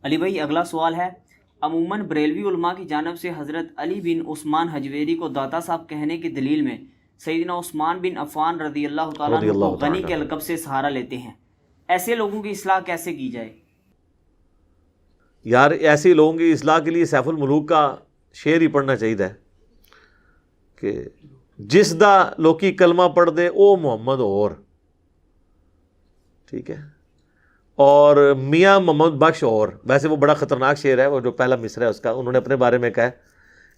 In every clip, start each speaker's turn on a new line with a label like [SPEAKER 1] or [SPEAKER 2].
[SPEAKER 1] علی بھائی اگلا سوال ہے، عموماً بریلوی علماء کی جانب سے حضرت علی بن عثمان حجویری کو داتا صاحب کہنے کی دلیل میں سیدنا عثمان بن عفان رضی اللہ تعالیٰ
[SPEAKER 2] رضی
[SPEAKER 1] عنہ کو
[SPEAKER 2] اللہ
[SPEAKER 1] غنی
[SPEAKER 2] تعالیٰ
[SPEAKER 1] کے لقب سے سہارا لیتے ہیں، ایسے لوگوں کی اصلاح کیسے کی جائے؟
[SPEAKER 2] یار ایسے لوگوں کی اصلاح کے لیے سیف الملوک کا شعر ہی پڑھنا چاہیے کہ جس دا لوکی کلمہ پڑھ دے او محمد اور، ٹھیک ہے، اور میاں محمد بخش اور، ویسے وہ بڑا خطرناک شعر ہے، وہ جو پہلا مصرع ہے اس کا، انہوں نے اپنے بارے میں کہا ہے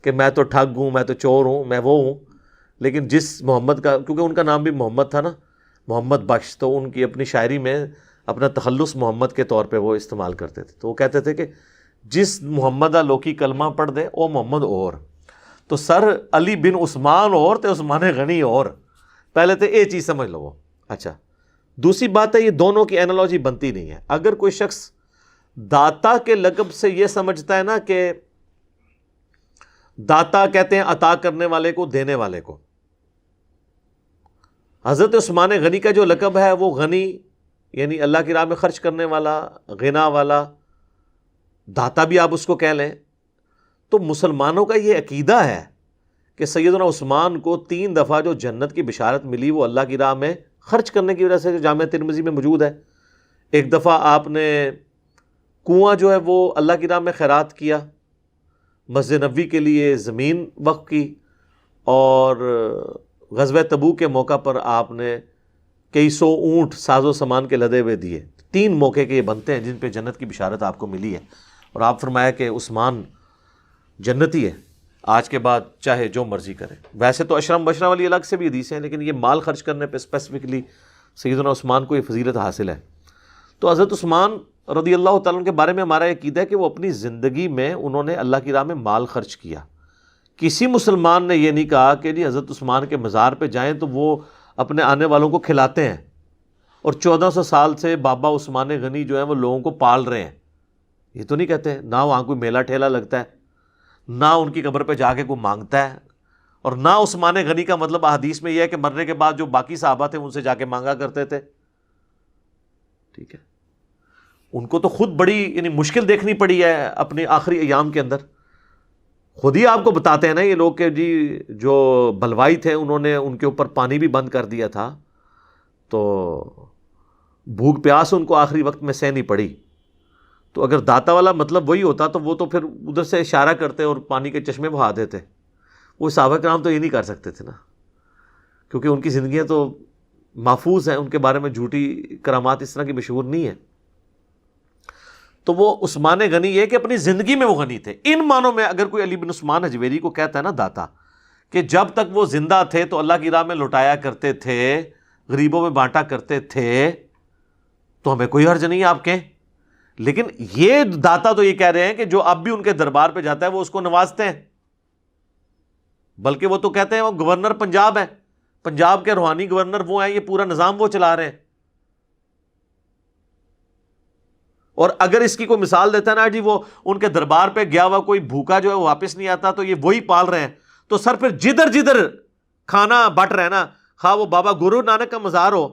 [SPEAKER 2] کہ میں تو ٹھگ ہوں، میں تو چور ہوں، میں وہ ہوں، لیکن جس محمد کا، کیونکہ ان کا نام بھی محمد تھا نا، محمد بخش، تو ان کی اپنی شاعری میں اپنا تخلص محمد کے طور پہ وہ استعمال کرتے تھے، تو وہ کہتے تھے کہ جس محمد لوکی کلمہ پڑھ دے او محمد اور، تو سر علی بن عثمان اور تے عثمان غنی اور، پہلے تو یہ چیز سمجھ لو۔ اچھا، دوسری بات ہے یہ دونوں کی اینالوجی بنتی نہیں ہے۔ اگر کوئی شخص داتا کے لقب سے یہ سمجھتا ہے نا کہ داتا کہتے ہیں عطا کرنے والے کو، دینے والے کو، حضرت عثمان غنی کا جو لقب ہے وہ غنی یعنی اللہ کی راہ میں خرچ کرنے والا، غنا والا، داتا بھی آپ اس کو کہہ لیں، تو مسلمانوں کا یہ عقیدہ ہے کہ سیدنا عثمان کو 3 دفعہ جو جنت کی بشارت ملی وہ اللہ کی راہ میں خرچ کرنے کی وجہ سے، جو جامعہ ترمذی میں موجود ہے۔ ایک دفعہ آپ نے کنواں جو ہے وہ اللہ کی راہ میں خیرات کیا، مسجد نبوی کے لیے زمین وقف کی، اور غزوہ تبوک کے موقع پر آپ نے کئی سو اونٹ ساز و سامان کے لدے ہوئے دیے۔ 3 موقع کے یہ بنتے ہیں جن پہ جنت کی بشارت آپ کو ملی ہے، اور آپ فرمایا کہ عثمان جنتی ہے، آج کے بعد چاہے جو مرضی کرے۔ ویسے تو اشرم بشرہ والی الگ سے بھی حدیث ہیں، لیکن یہ مال خرچ کرنے پہ اسپیسیفکلی سیدنا عثمان کو یہ فضیلت حاصل ہے۔ تو حضرت عثمان رضی اللہ تعالیٰ عنہ کے بارے میں ہمارا یہ عقیدہ ہے کہ وہ اپنی زندگی میں انہوں نے اللہ کی راہ میں مال خرچ کیا۔ کسی مسلمان نے یہ نہیں کہا کہ جی حضرت عثمان کے مزار پہ جائیں تو وہ اپنے آنے والوں کو کھلاتے ہیں، اور 1400 سال سے بابا عثمان غنی جو ہیں وہ لوگوں کو پال رہے ہیں، یہ تو نہیں کہتے۔ نہ وہاں کوئی میلہ ٹھیلا لگتا ہے، نہ ان کی قبر پہ جا کے کوئی مانگتا ہے، اور نہ عثمان غنی کا مطلب احادیث میں یہ ہے کہ مرنے کے بعد جو باقی صحابہ تھے ان سے جا کے مانگا کرتے تھے، ٹھیک ہے۔ ان کو تو خود بڑی یعنی مشکل دیکھنی پڑی ہے اپنی آخری ایام کے اندر۔ خود ہی آپ کو بتاتے ہیں نا یہ لوگ کہ جی جو بلوائی تھے انہوں نے ان کے اوپر پانی بھی بند کر دیا تھا، تو بھوک پیاس ان کو آخری وقت میں سہنی پڑی۔ تو اگر داتا والا مطلب وہی ہوتا تو وہ تو پھر ادھر سے اشارہ کرتے اور پانی کے چشمے بہا دیتے۔ وہ صحابہ کرام تو یہ نہیں کر سکتے تھے نا، کیونکہ ان کی زندگیاں تو محفوظ ہیں، ان کے بارے میں جھوٹی کرامات اس طرح کی مشہور نہیں ہیں۔ تو وہ عثمان غنی یہ کہ اپنی زندگی میں وہ غنی تھے۔ ان معنوں میں اگر کوئی علی بن عثمان حجویری کو کہتا ہے نا داتا، کہ جب تک وہ زندہ تھے تو اللہ کی راہ میں لوٹایا کرتے تھے، غریبوں میں بانٹا کرتے تھے، تو ہمیں کوئی حرج نہیں ہے آپ کہیں۔ لیکن یہ داتا تو یہ کہہ رہے ہیں کہ جو اب بھی ان کے دربار پہ جاتا ہے وہ اس کو نوازتے ہیں، بلکہ وہ تو کہتے ہیں وہ گورنر پنجاب ہے، پنجاب کے روحانی گورنر وہ ہیں، یہ پورا نظام وہ چلا رہے ہیں۔ اور اگر اس کی کوئی مثال دیتا ہے نا جی وہ ان کے دربار پہ گیا ہوا کوئی بھوکا جو ہے وہ واپس نہیں آتا تو یہ وہی پال رہے ہیں، تو سر پھر جدھر جدھر کھانا بٹ رہے ہیں نا، خواہ وہ بابا گرو نانک کا مزار ہو،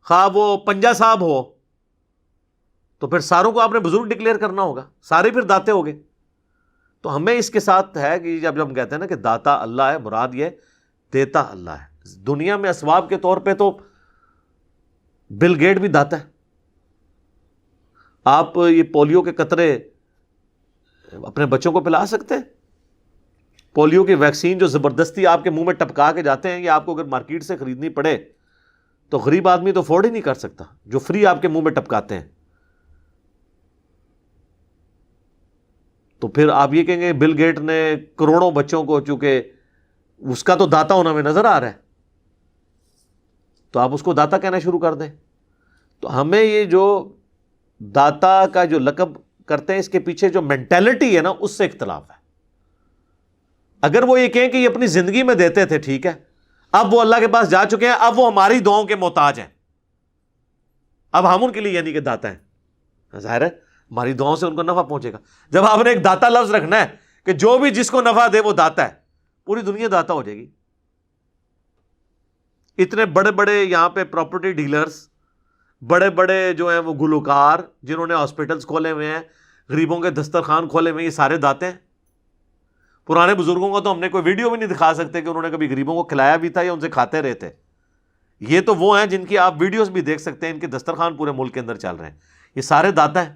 [SPEAKER 2] خواہ وہ پنجا صاحب ہو، تو پھر ساروں کو آپ نے بزرگ ڈکلیئر کرنا ہوگا، سارے پھر داتے ہو گئے۔ تو ہمیں اس کے ساتھ ہے کہ جب ہم کہتے ہیں نا کہ داتا اللہ ہے، مراد یہ دیتا اللہ ہے۔ دنیا میں اسباب کے طور پہ تو بل گیٹ بھی داتا ہے۔ آپ یہ پولیو کے قطرے اپنے بچوں کو پلا سکتے ہیں؟ پولیو کی ویکسین جو زبردستی آپ کے منہ میں ٹپکا کے جاتے ہیں، یہ آپ کو اگر مارکیٹ سے خریدنی پڑے تو غریب آدمی تو افورڈ ہی نہیں کر سکتا، جو فری آپ کے منہ میں ٹپکاتے ہیں۔ تو پھر آپ یہ کہیں گے بل گیٹ نے کروڑوں بچوں کو، چونکہ اس کا تو داتا ہونا ہمیں نظر آ رہا ہے، تو آپ اس کو داتا کہنا شروع کر دیں۔ تو ہمیں یہ جو داتا کا جو لقب کرتے ہیں اس کے پیچھے جو مینٹیلٹی ہے نا اس سے اختلاف ہے۔ اگر وہ یہ کہیں کہ یہ اپنی زندگی میں دیتے تھے، ٹھیک ہے، اب وہ اللہ کے پاس جا چکے ہیں، اب وہ ہماری دعاؤں کے محتاج ہیں، اب ہم ان کے لیے یعنی کہ داتا ہیں، ظاہر ہے ہماری دعاؤں سے ان کو نفع پہنچے گا۔ جب آپ نے ایک داتا لفظ رکھنا ہے کہ جو بھی جس کو نفع دے وہ داتا ہے، پوری دنیا داتا ہو جائے گی۔ اتنے بڑے بڑے یہاں پہ پراپرٹی ڈیلرز بڑے بڑے جو ہیں وہ گلوکار جنہوں نے ہاسپٹلز کھولے ہوئے ہیں، غریبوں کے دسترخوان کھولے ہوئے ہیں، یہ سارے داتے ہیں؟ پرانے بزرگوں کو تو ہم نے کوئی ویڈیو بھی نہیں دکھا سکتے کہ انہوں نے کبھی غریبوں کو کھلایا بھی تھا یا ان سے کھاتے رہے تھے. یہ تو وہ ہیں جن کی آپ ویڈیوز بھی دیکھ سکتے ہیں، ان کے دسترخوان پورے ملک کے اندر چل رہے ہیں، یہ سارے داتا ہیں.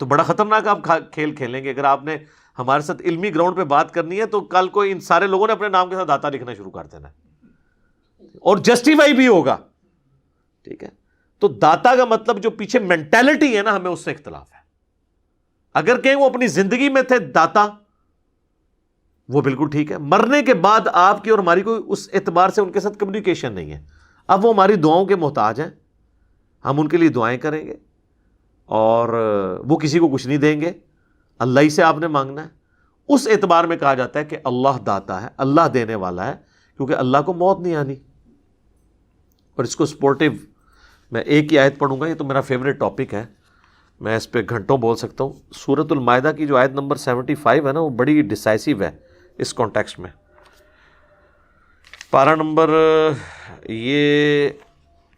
[SPEAKER 2] تو بڑا خطرناک آپ کھیل کھیلیں گے. اگر آپ نے ہمارے ساتھ علمی گراؤنڈ پہ بات کرنی ہے تو کل کو ان سارے لوگوں نے اپنے نام کے ساتھ داتا لکھنا شروع کر دینا اور جسٹیفائی بھی ہوگا. ٹھیک ہے، تو داتا کا مطلب جو پیچھے مینٹالٹی ہے نا، ہمیں اس سے اختلاف ہے. اگر کہیں وہ اپنی زندگی میں تھے داتا، وہ بالکل ٹھیک ہے. مرنے کے بعد آپ کی اور ہماری کوئی اس اعتبار سے ان کے ساتھ کمیونیکیشن نہیں ہے. اب وہ ہماری دعاؤں کے محتاج ہیں، ہم ان کے لیے دعائیں کریں گے اور وہ کسی کو کچھ نہیں دیں گے، اللہ ہی سے آپ نے مانگنا ہے. اس اعتبار میں کہا جاتا ہے کہ اللہ داتا ہے، اللہ دینے والا ہے، کیونکہ اللہ کو موت نہیں آنی. اور اس کو سپورٹیو میں ایک ہی آیت پڑھوں گا، یہ تو میرا فیوریٹ ٹاپک ہے، میں اس پہ گھنٹوں بول سکتا ہوں. سورۃ المائدہ کی جو آیت نمبر 75 ہے نا، وہ بڑی ڈیسائسو ہے اس کانٹیکسٹ میں. پارہ نمبر یہ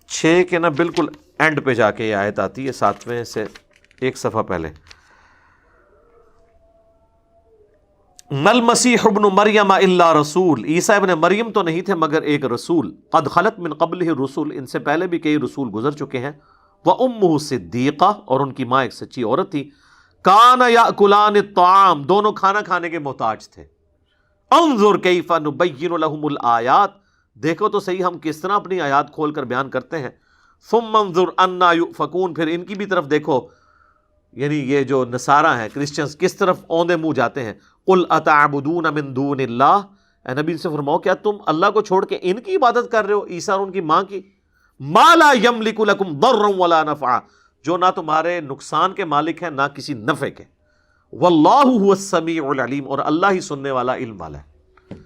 [SPEAKER 2] 6 کے نا بالکل اینڈ پہ جا کے یہ آیت آتی ہے، 7ویں سے ایک صفحہ پہلے. مل مسیح ابن مریم الا رسول، عیسیٰ ابن مریم تو نہیں تھے مگر ایک رسول. قد خلت من قبلہ الرسل، ان سے پہلے بھی کئی رسول گزر چکے ہیں. وامہ صدیقہ، اور ان کی ماں ایک سچی عورت تھی. کانا یاکلان الطعام، دونوں کھانا کھانے کے محتاج تھے. انظر کیف نبین لہم الآیات، دیکھو تو صحیح ہم کس طرح اپنی آیات کھول کر بیان کرتے ہیں. ثم انظر انا یؤفکون، پھر ان کی بھی طرف دیکھو، یعنی یہ جو نصارہ ہیں، کرسچنز، کس طرف اوندے منہ جاتے ہیں. قل اتعبدون من دون اللہ، اے نبی سے فرماؤ کیا تم اللہ کو چھوڑ کے ان کی عبادت کر رہے ہو، عیسیٰ اور ان کی ماں کی. ما لا یملک لکم ضرا ولا نفعا، جو نہ تمہارے نقصان کے مالک ہیں نہ کسی نفع کے. واللہ هو السمیع العلیم، اور اللہ ہی سننے والا، علم والا ہے.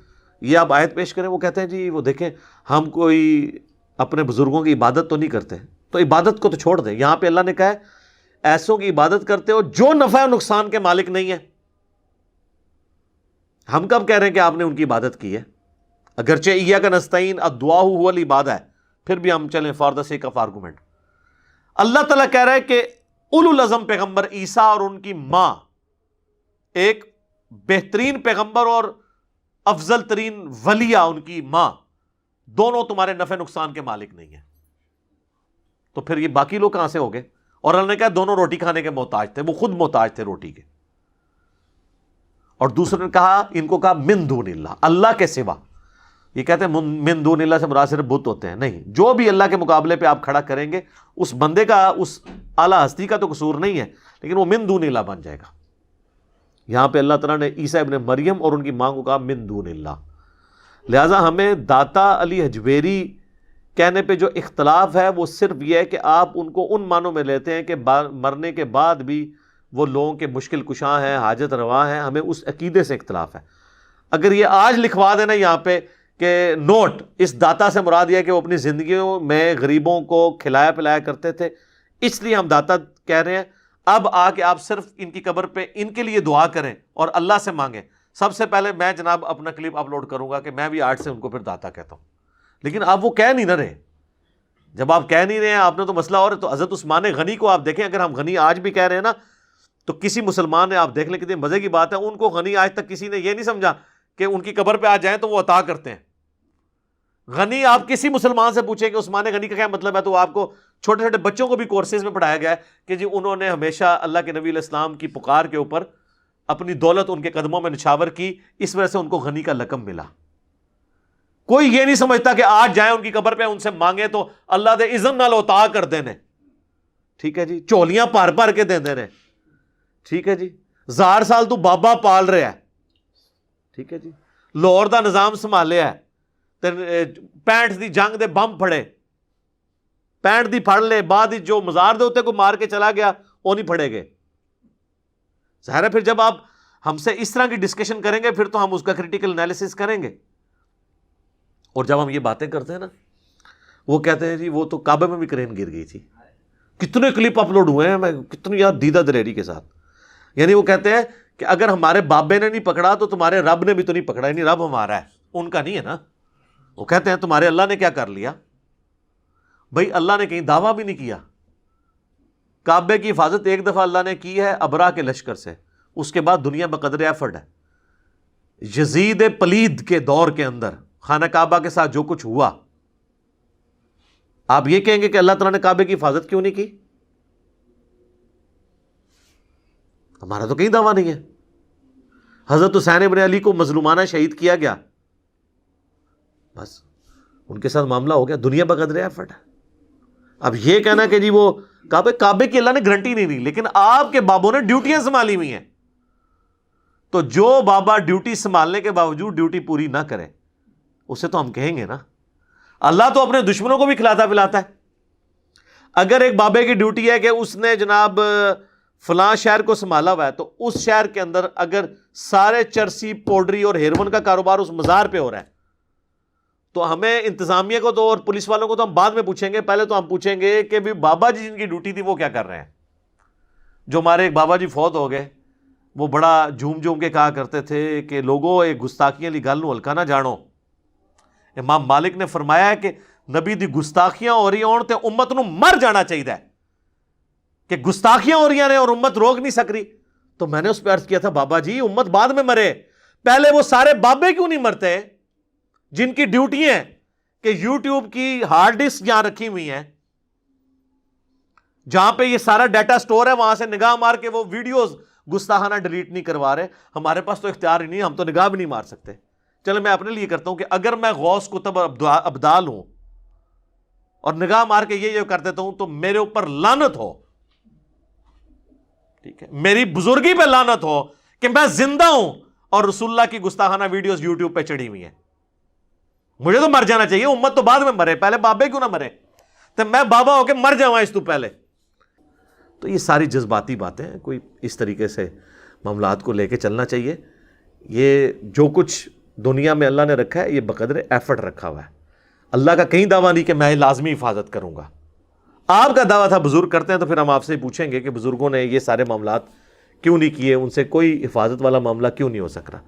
[SPEAKER 2] یہ آپ آیت پیش کریں، وہ کہتے ہیں جی وہ دیکھیں ہم کوئی اپنے بزرگوں کی عبادت تو نہیں کرتے، تو عبادت کو تو چھوڑ دیں. یہاں پہ اللہ نے کہا ہے ایسوں کی عبادت کرتے ہو جو نفع و نقصان کے مالک نہیں ہے. ہم کب کہہ رہے ہیں کہ آپ نے ان کی عبادت کی ہے؟ اگرچہ ایاک نستعین الدعاء هو العبادہ ہے، پھر بھی ہم چلیں for the sake of argument. اللہ تعالیٰ کہہ رہا ہے کہ اولو العزم پیغمبر عیسیٰ اور ان کی ماں، ایک بہترین پیغمبر اور افضل ترین ولیہ ان کی ماں، دونوں تمہارے نفع نقصان کے مالک نہیں ہیں. تو پھر یہ باقی لوگ کہاں سے ہو گئے؟ اور اللہ نے کہا دونوں روٹی کھانے کے محتاج تھے، وہ خود محتاج تھے روٹی کے. اور دوسرے نے کہا، ان کو کہا من دون اللہ، اللہ کے سوا. یہ کہتے ہیں من دون اللہ سے مراد صرف بت ہوتے ہیں، نہیں، جو بھی اللہ کے مقابلے پہ آپ کھڑا کریں گے اس بندے کا، اس اعلیٰ ہستی کا تو قصور نہیں ہے، لیکن وہ من دون اللہ بن جائے گا. یہاں پہ اللہ تعالیٰ نے عیسیٰ ابن مریم اور ان کی ماں کو کہا من دون اللہ. لہٰذا ہمیں داتا علی حجویری کہنے پہ جو اختلاف ہے وہ صرف یہ ہے کہ آپ ان کو ان معنوں میں لیتے ہیں کہ مرنے کے بعد بھی وہ لوگوں کے مشکل کشاں ہیں، حاجت روا ہیں. ہمیں اس عقیدے سے اختلاف ہے. اگر یہ آج لکھوا دینا یہاں پہ کہ نوٹ، اس داتا سے مراد یہ ہے کہ وہ اپنی زندگیوں میں غریبوں کو کھلایا پلایا کرتے تھے، اس لیے ہم داتا کہہ رہے ہیں. اب آ کے آپ صرف ان کی قبر پہ ان کے لیے دعا کریں اور اللہ سے مانگیں. سب سے پہلے میں جناب اپنا کلپ اپلوڈ کروں گا کہ میں بھی آج سے ان کو پھر داتا کہتا ہوں. لیکن آپ وہ کہہ نہیں نہ رہے. جب آپ کہہ نہیں رہے ہیں، آپ نے تو مسئلہ اور ہے. تو حضرت عثمان غنی کو آپ دیکھیں، اگر ہم غنی آج بھی کہہ رہے ہیں نا، تو کسی مسلمان نے، آپ دیکھ لیں کتنی مزے کی بات ہے، ان کو غنی آج تک کسی نے یہ نہیں سمجھا کہ ان کی قبر پہ آ جائیں تو وہ عطا کرتے ہیں. غنی آپ کسی مسلمان سے پوچھیں کہ عثمان غنی کا کیا مطلب ہے، تو آپ کو چھوٹے چھوٹے بچوں کو بھی کورسز میں پڑھایا گیا ہے کہ جی انہوں نے ہمیشہ اللہ کے نبی علیہ السلام کی پکار کے اوپر اپنی دولت ان کے قدموں میں نچھاور کی، اس وجہ سے ان کو غنی کا لقب ملا. کوئی یہ نہیں سمجھتا کہ آج جائیں ان کی قبر پہ ان سے مانگیں تو اللہ دے اذن نال عطا کر دینے. ٹھیک ہے جی، چولیاں پار پار کے دے دینے. ٹھیک ہے جی، 1000 سال تو بابا پال رہا ہے. ٹھیک ہے جی، لاہور دا نظام سنبھالیا ہے، 65 دی جنگ دے بم پھڑے، 65 دی پھڑ لے، بعد جو مزار دے ہوتے کو مار کے چلا گیا وہ نہیں پھڑے گئے. ظاہر ہے پھر جب آپ ہم سے اس طرح کی ڈسکشن کریں گے پھر تو ہم اس کا کریٹیکل انالیسس کریں گے. اور جب ہم یہ باتیں کرتے ہیں نا، وہ کہتے ہیں جی وہ تو کعبے میں بھی کرین گر گئی تھی. کتنے کلپ اپلوڈ ہوئے ہیں، میں کتنی یاد دیدہ دلیری کے ساتھ. یعنی وہ کہتے ہیں کہ اگر ہمارے بابے نے نہیں پکڑا تو تمہارے رب نے بھی تو نہیں پکڑا. یعنی رب ہمارا ہے، ان کا نہیں ہے نا. وہ کہتے ہیں تمہارے اللہ نے کیا کر لیا. بھائی اللہ نے کہیں دعویٰ بھی نہیں کیا. کعبے کی حفاظت ایک دفعہ اللہ نے کی ہے ابرا کے لشکر سے، اس کے بعد دنیا بقدر ایفرٹ ہے. یزید پلید کے دور کے اندر خانہ کعبہ کے ساتھ جو کچھ ہوا، آپ یہ کہیں گے کہ اللہ تعالیٰ نے کعبے کی حفاظت کیوں نہیں کی؟ ہمارا تو کہیں دعویٰ نہیں ہے. حضرت حسین ابن علی کو مظلومانہ شہید کیا گیا، بس ان کے ساتھ معاملہ ہو گیا، دنیا بقدر ایفرٹ ہے. اب یہ کہنا کہ جی وہ کعبے کی اللہ نے گارنٹی نہیں دی، لیکن آپ کے بابوں نے ڈیوٹیاں سنبھالی ہوئی ہیں. تو جو بابا ڈیوٹی سنبھالنے کے باوجود ڈیوٹی پوری نہ کرے، اسے تو ہم کہیں گے نا. اللہ تو اپنے دشمنوں کو بھی کھلاتا پلاتا ہے. اگر ایک بابے کی ڈیوٹی ہے کہ اس نے جناب فلاں شہر کو سنبھالا ہوا ہے، تو اس شہر کے اندر اگر سارے چرسی، پوڈری اور ہیروئن کا کاروبار اس مزار پہ ہو رہا ہے، تو ہمیں انتظامیہ کو تو اور پولیس والوں کو تو ہم بعد میں پوچھیں گے، پہلے تو ہم پوچھیں گے کہ بھی بابا جی جن کی ڈیوٹی تھی وہ کیا کر رہے ہیں. جو ہمارے ایک بابا جی فوت ہو گئے، وہ بڑا جھوم جھوم کے کہا کرتے تھے کہ لوگوں ایک گستاخیاں لی گل نو ہلکا نہ جانو. امام مالک نے فرمایا ہے کہ نبی دی گستاخیاں ہو رہی ہون تے امت نو مر جانا چاہیے کہ گستاخیاں ہو رہی ہیں اور امت روک نہیں سک رہی. تو میں نے اس پہ عرض کیا تھا بابا جی امت بعد میں مرے، پہلے وہ سارے بابے کیوں نہیں مرتے جن کی ڈیوٹی ہیں کہ یوٹیوب کی ہارڈ ڈسک یہاں رکھی ہوئی ہیں، جہاں پہ یہ سارا ڈیٹا سٹور ہے، وہاں سے نگاہ مار کے وہ ویڈیوز گستاخانہ ڈیلیٹ نہیں کروا رہے. ہمارے پاس تو اختیار ہی نہیں، ہم تو نگاہ بھی نہیں مار سکتے. چلے میں اپنے لیے کرتا ہوں کہ اگر میں غوث کتب ابدال ہوں اور نگاہ مار کے یہ کر دیتا ہوں تو میرے اوپر لعنت ہو، ٹھیک ہے، میری بزرگی پہ لعنت ہو کہ میں زندہ ہوں اور رسول اللہ کی گستاخانہ ویڈیوز یوٹیوب پہ چڑھی ہوئی ہیں. مجھے تو مر جانا چاہیے، امت تو بعد میں مرے، پہلے بابے کیوں نہ مرے؟ تو میں بابا ہو کے مر جاؤں اس تو پہلے. تو یہ ساری جذباتی باتیں ہیں، کوئی اس طریقے سے معاملات کو لے کے چلنا چاہیے. یہ جو کچھ دنیا میں اللہ نے رکھا ہے یہ بقدر ایفرٹ رکھا ہوا ہے. اللہ کا کہیں دعویٰ نہیں کہ میں لازمی حفاظت کروں گا. آپ کا دعویٰ تھا بزرگ کرتے ہیں، تو پھر ہم آپ سے پوچھیں گے کہ بزرگوں نے یہ سارے معاملات کیوں نہیں کیے، ان سے کوئی حفاظت والا معاملہ کیوں نہیں ہو سک رہا.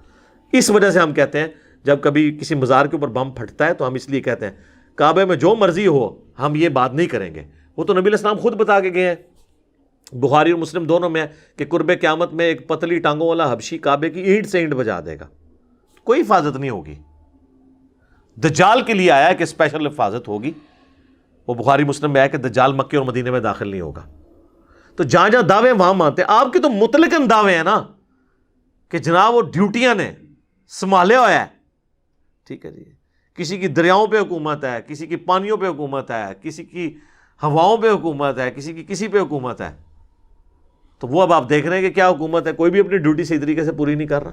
[SPEAKER 2] اس وجہ سے ہم کہتے ہیں جب کبھی کسی مزار کے اوپر بم پھٹتا ہے تو ہم اس لیے کہتے ہیں کعبے میں جو مرضی ہو ہم یہ بات نہیں کریں گے. وہ تو نبی علیہ السلام خود بتا کے گئے ہیں، بخاری اور مسلم دونوں میں ہے کہ قرب قیامت میں ایک پتلی ٹانگوں والا حبشی کعبے کی اینٹ سے اینٹ بجا دے گا، کوئی حفاظت نہیں ہوگی. دجال کے لیے آیا ہے کہ اسپیشل حفاظت ہوگی، وہ بخاری مسلم میں آیا کہ دجال مکے اور مدینے میں داخل نہیں ہوگا. تو جہاں جہاں دعوے وہاں مانتے ہیں. آپ کے تو مطلقاً دعوے ہیں نا کہ جناب وہ ڈیوٹیاں نے سنبھالے ہوا ہے، ٹھیک ہے جی. کسی کی دریاؤں پہ حکومت ہے، کسی کی پانیوں پہ حکومت ہے، کسی کی ہواؤں پہ حکومت ہے، کسی کی کسی پہ حکومت ہے. تو وہ اب آپ دیکھ رہے ہیں کہ کیا حکومت ہے، کوئی بھی اپنی ڈیوٹی صحیح طریقے سے پوری نہیں کر رہا.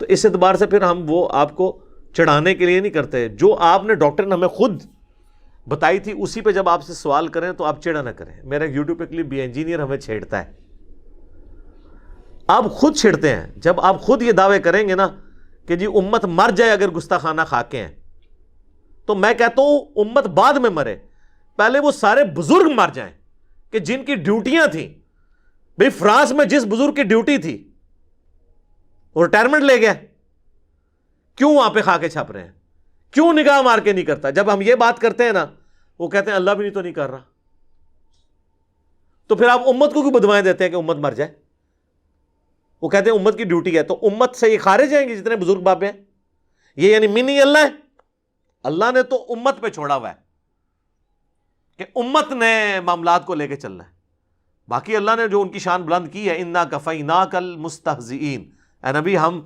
[SPEAKER 2] تو اس اعتبار سے پھر ہم وہ آپ کو چڑھانے کے لیے نہیں کرتے. جو آپ نے ڈاکٹر نے ہمیں خود بتائی تھی اسی پہ جب آپ سے سوال کریں تو آپ چڑھا نہ کریں. میرا یوٹیوب پہ کلپ بھی انجینئر ہمیں چھیڑتا ہے، آپ خود چھیڑتے ہیں. جب آپ خود یہ دعوے کریں گے نا کہ جی امت مر جائے اگر گستاخانہ خاکے ہیں، تو میں کہتا ہوں امت بعد میں مرے، پہلے وہ سارے بزرگ مر جائیں کہ جن کی ڈیوٹیاں تھیں. بھئی فرانس میں جس بزرگ کی ڈیوٹی تھی وہ ریٹائرمنٹ لے گیا، کیوں وہاں پہ خاکے چھپ رہے ہیں؟ کیوں نگاہ مار کے نہیں کرتا؟ جب ہم یہ بات کرتے ہیں نا وہ کہتے ہیں اللہ بھی نہیں تو نہیں کر رہا. تو پھر آپ امت کو کیوں بدوائیں دیتے ہیں کہ امت مر جائے؟ وہ کہتے ہیں امت کی ڈیوٹی ہے، تو امت سے یہ خارج جائیں گے جتنے بزرگ بابے ہیں؟ یہ یعنی منی اللہ ہے؟ اللہ نے تو امت پہ چھوڑا ہوا ہے کہ امت نے معاملات کو لے کے چلنا ہے. باقی اللہ نے جو ان کی شان بلند کی ہے، انا کفیناک المستہزئین، اے نبی ہم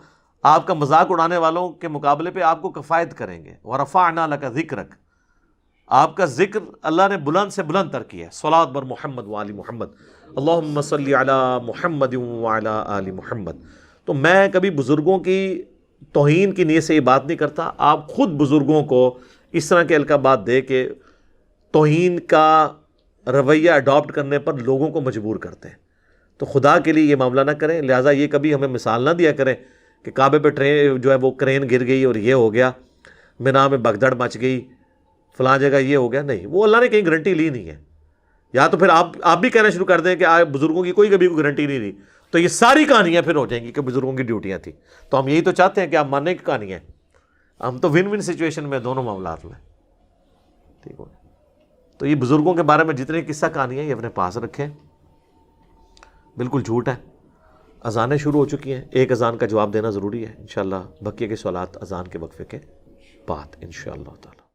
[SPEAKER 2] آپ کا مذاق اڑانے والوں کے مقابلے پہ آپ کو کفایت کریں گے. ورفعنا لک ذکرک، آپ کا ذکر اللہ نے بلند سے بلند تر کیا ہے. صلاۃ بر محمد وآل محمد، اللہم صلی علی محمد وعلی آل محمد. تو میں کبھی بزرگوں کی توہین کی نیت سے یہ بات نہیں کرتا. آپ خود بزرگوں کو اس طرح کے القابات دے کے توہین کا رویہ اڈاپٹ کرنے پر لوگوں کو مجبور کرتے ہیں. تو خدا کے لیے یہ معاملہ نہ کریں. لہٰذا یہ کبھی ہمیں مثال نہ دیا کریں کہ کعبے پہ ٹرین جو ہے وہ کرین گر گئی اور یہ ہو گیا، مینا میں بھگدڑ مچ گئی، فلاں جگہ یہ ہو گیا. نہیں، وہ اللہ نے کہیں گارنٹی لی نہیں ہے. یا تو پھر آپ بھی کہنا شروع کر دیں کہ بزرگوں کی کوئی کبھی کوئی گارنٹی نہیں لی، تو یہ ساری کہانیاں پھر ہو جائیں گی کہ بزرگوں کی ڈیوٹیاں تھیں. تو ہم یہی تو چاہتے ہیں کہ آپ ماننے کی کہانی ہے. ہم تو ون ون سچویشن میں دونوں معاملات میں، ٹھیک ہو. تو یہ بزرگوں کے بارے میں جتنے قصہ کہانیاں یہ اپنے پاس رکھیں، بالکل جھوٹ ہے۔ اذانیں شروع ہو چکی ہیں، ایک اذان کا جواب دینا ضروری ہے انشاءاللہ، بقیہ کے سوالات اذان کے وقفے کے بعد انشاءاللہ تعالی۔